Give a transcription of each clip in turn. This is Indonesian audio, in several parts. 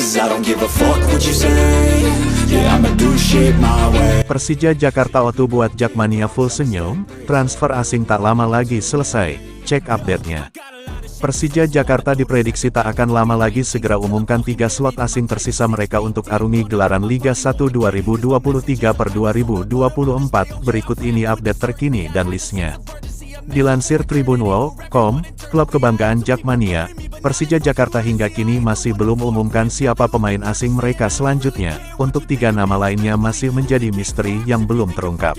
'cause I don't give a fuck what you say. Yeah, I'ma do shit my way. Persija Jakarta O2 buat Jakmania full senyum, transfer asing tak lama lagi selesai, cek update-nya. Persija Jakarta diprediksi tak akan lama lagi segera umumkan 3 slot asing tersisa mereka untuk arungi gelaran Liga 1 2023/2024, berikut ini update terkini dan listnya. Dilansir Tribunwall.com, klub kebanggaan Jakmania, Persija Jakarta hingga kini masih belum umumkan siapa pemain asing mereka selanjutnya, untuk 3 nama lainnya masih menjadi misteri yang belum terungkap.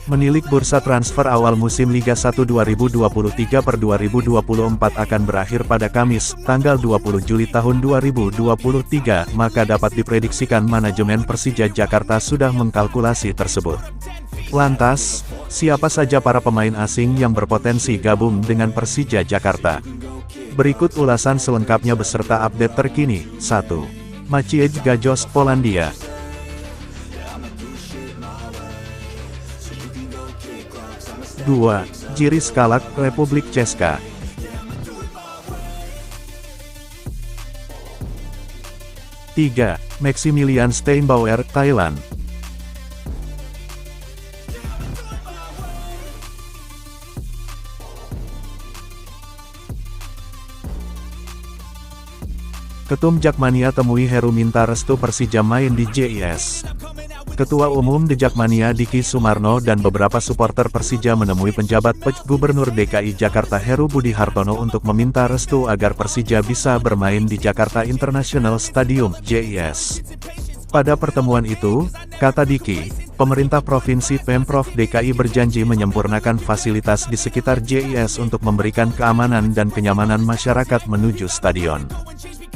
Menilik bursa transfer awal musim Liga 1 2023/2024 akan berakhir pada Kamis, tanggal 20 Juli tahun 2023, maka dapat diprediksikan manajemen Persija Jakarta sudah mengkalkulasi tersebut. Lantas, siapa saja para pemain asing yang berpotensi gabung dengan Persija Jakarta? Berikut ulasan selengkapnya beserta update terkini. 1. Maciej Gajos, Polandia. 2. Jiří Skalák, Republik Česka. 3. Maximilian Steinbauer, Thailand. 4. Ketum Jakmania temui Heru minta restu Persija main di JIS. Ketua Umum The Jakmania Diki Sumarno dan beberapa supporter Persija menemui penjabat PJ Gubernur DKI Jakarta Heru Budi Hartono untuk meminta restu agar Persija bisa bermain di Jakarta International Stadium, JIS. Pada pertemuan itu, kata Diki, pemerintah provinsi Pemprov DKI berjanji menyempurnakan fasilitas di sekitar JIS untuk memberikan keamanan dan kenyamanan masyarakat menuju stadion.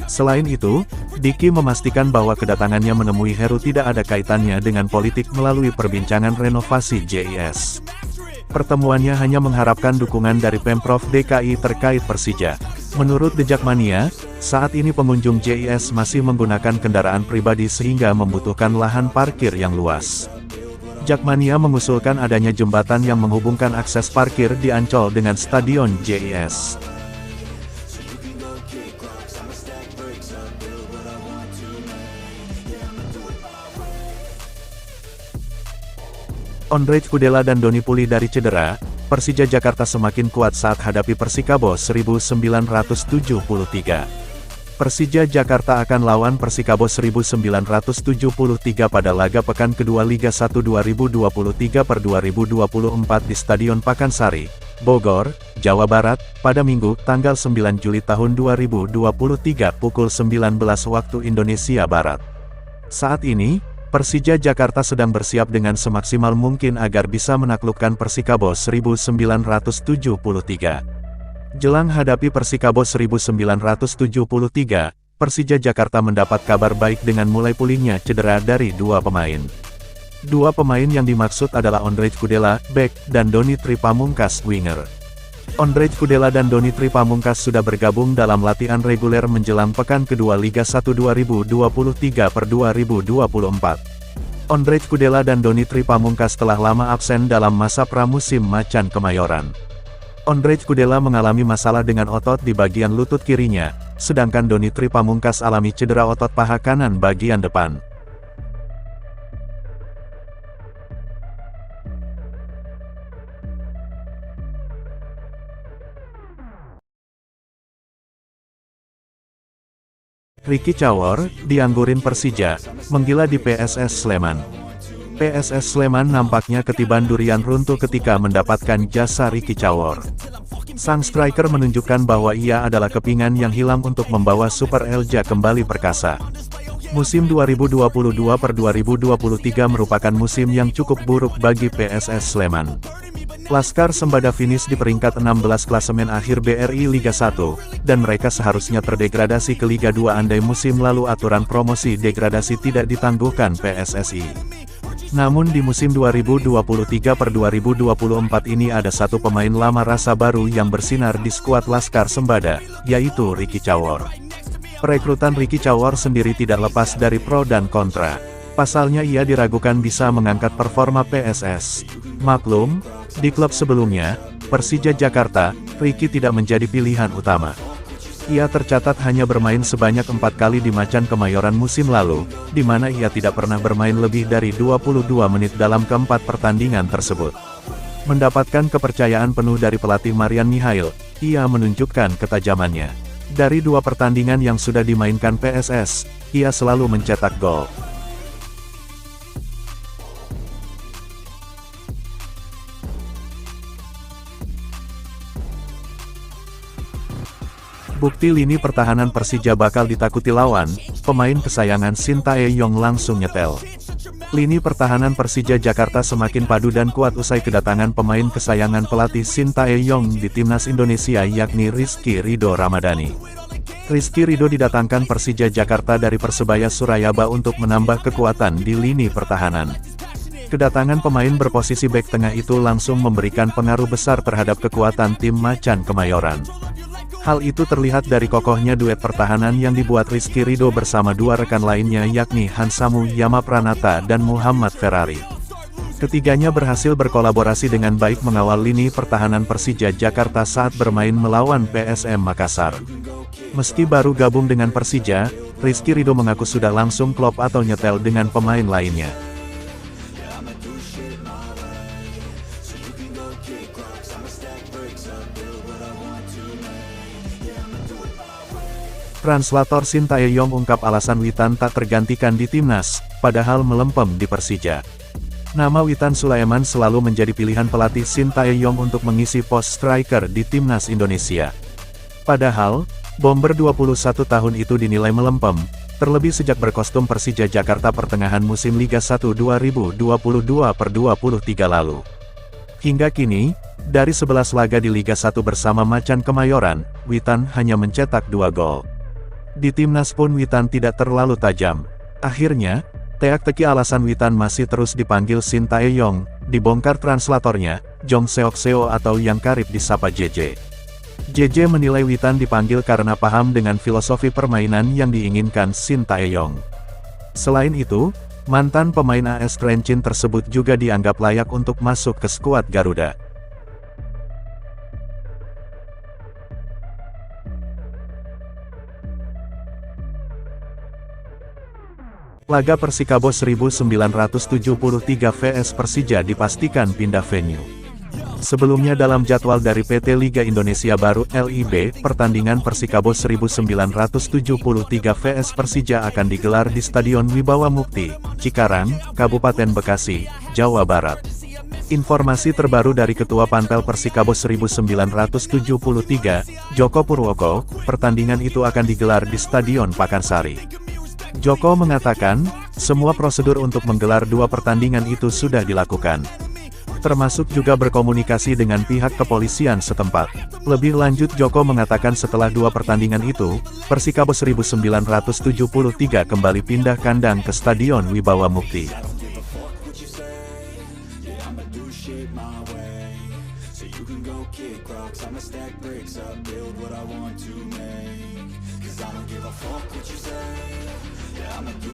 Selain itu, Diki memastikan bahwa kedatangannya menemui Heru tidak ada kaitannya dengan politik melalui perbincangan renovasi JIS. Pertemuannya hanya mengharapkan dukungan dari Pemprov DKI terkait Persija. Menurut The Jakmania, saat ini pengunjung JIS masih menggunakan kendaraan pribadi sehingga membutuhkan lahan parkir yang luas. Jakmania mengusulkan adanya jembatan yang menghubungkan akses parkir di Ancol dengan stadion JIS. Ondrej Kudela dan Doni pulih dari cedera, Persija Jakarta semakin kuat saat hadapi Persikabo 1973. Persija Jakarta akan lawan Persikabo 1973 pada laga pekan kedua Liga 1 2023/2024 di Stadion Pakansari, Bogor, Jawa Barat, pada Minggu, tanggal 9 Juli tahun 2023 pukul 19 waktu Indonesia Barat. Saat ini, Persija Jakarta sedang bersiap dengan semaksimal mungkin agar bisa menaklukkan Persikabo 1973. Jelang hadapi Persikabo 1973, Persija Jakarta mendapat kabar baik dengan mulai pulihnya cedera dari 2 pemain. 2 pemain yang dimaksud adalah Ondrej Kudela, bek, dan Doni Tripamungkas, winger. Ondrej Kudela dan Doni Tripamungkas sudah bergabung dalam latihan reguler menjelang pekan kedua Liga 1 2023/2024. Ondrej Kudela dan Doni Tripamungkas telah lama absen dalam masa pramusim Macan Kemayoran. Ondrej Kudela mengalami masalah dengan otot di bagian lutut kirinya, sedangkan Doni Tripamungkas alami cedera otot paha kanan bagian depan. Ricky Cawor, dianggurin Persija, menggila di PSS Sleman. PSS Sleman nampaknya ketiban durian runtuh ketika mendapatkan jasa Ricky Cawor. Sang striker menunjukkan bahwa ia adalah kepingan yang hilang untuk membawa Super Elja kembali perkasa. Musim 2022/2023 merupakan musim yang cukup buruk bagi PSS Sleman. Laskar Sembada finish di peringkat 16 klasemen akhir BRI Liga 1, dan mereka seharusnya terdegradasi ke Liga 2 andai musim lalu aturan promosi degradasi tidak ditangguhkan PSSI. Namun di musim 2023/2024 ini ada satu pemain lama rasa baru yang bersinar di skuad Laskar Sembada, yaitu Ricky Cawor. Perekrutan Ricky Cawor sendiri tidak lepas dari pro dan kontra. Pasalnya ia diragukan bisa mengangkat performa PSS. Maklum, di klub sebelumnya, Persija Jakarta, Ricky tidak menjadi pilihan utama. Ia tercatat hanya bermain sebanyak 4 kali di Macan Kemayoran musim lalu, di mana ia tidak pernah bermain lebih dari 22 menit dalam keempat pertandingan tersebut. Mendapatkan kepercayaan penuh dari pelatih Marian Mihail, ia menunjukkan ketajamannya. Dari 2 pertandingan yang sudah dimainkan PSS, ia selalu mencetak gol. Bukti lini pertahanan Persija bakal ditakuti lawan, pemain kesayangan Shin Tae-yong langsung nyetel. Lini pertahanan Persija Jakarta semakin padu dan kuat usai kedatangan pemain kesayangan pelatih Shin Tae-yong di timnas Indonesia yakni Rizky Ridho Ramadhani. Rizky Ridho didatangkan Persija Jakarta dari Persebaya Surabaya untuk menambah kekuatan di lini pertahanan. Kedatangan pemain berposisi bek tengah itu langsung memberikan pengaruh besar terhadap kekuatan tim Macan Kemayoran. Hal itu terlihat dari kokohnya duet pertahanan yang dibuat Rizky Ridho bersama 2 rekan lainnya yakni Hansamu Yamapranata dan Muhammad Ferrari. Ketiganya berhasil berkolaborasi dengan baik mengawal lini pertahanan Persija Jakarta saat bermain melawan PSM Makassar. Meski baru gabung dengan Persija, Rizky Ridho mengaku sudah langsung klop atau nyetel dengan pemain lainnya. Translator Shin Tae-yong ungkap alasan Witan tak tergantikan di timnas, padahal melempem di Persija. Nama Witan Sulaiman selalu menjadi pilihan pelatih Shin Tae-yong untuk mengisi pos striker di timnas Indonesia. Padahal, bomber 21 tahun itu dinilai melempem, terlebih sejak berkostum Persija Jakarta pertengahan musim Liga 1 2022/23 lalu. Hingga kini, dari 11 laga di Liga 1 bersama Macan Kemayoran, Witan hanya mencetak 2 gol. Di timnas pun Witan tidak terlalu tajam. Akhirnya, teak-teki alasan Witan masih terus dipanggil Shin Tae-yong, dibongkar translatornya, Jong Seok Seo atau yang karib disapa JJ. JJ menilai Witan dipanggil karena paham dengan filosofi permainan yang diinginkan Shin Tae-yong. Selain itu, mantan pemain AS Trencin tersebut juga dianggap layak untuk masuk ke skuad Garuda. Laga Persikabo 1973 vs Persija dipastikan pindah venue. Sebelumnya dalam jadwal dari PT Liga Indonesia Baru (LIB), pertandingan Persikabo 1973 vs Persija akan digelar di Stadion Wibawa Mukti, Cikarang, Kabupaten Bekasi, Jawa Barat. Informasi terbaru dari Ketua Panpel Persikabo 1973, Joko Purwoko, pertandingan itu akan digelar di Stadion Pakansari. Joko mengatakan, semua prosedur untuk menggelar 2 pertandingan itu sudah dilakukan. Termasuk juga berkomunikasi dengan pihak kepolisian setempat. Lebih lanjut Joko mengatakan setelah 2 pertandingan itu, Persikabo 1973 kembali pindah kandang ke Stadion Wibawa Mukti.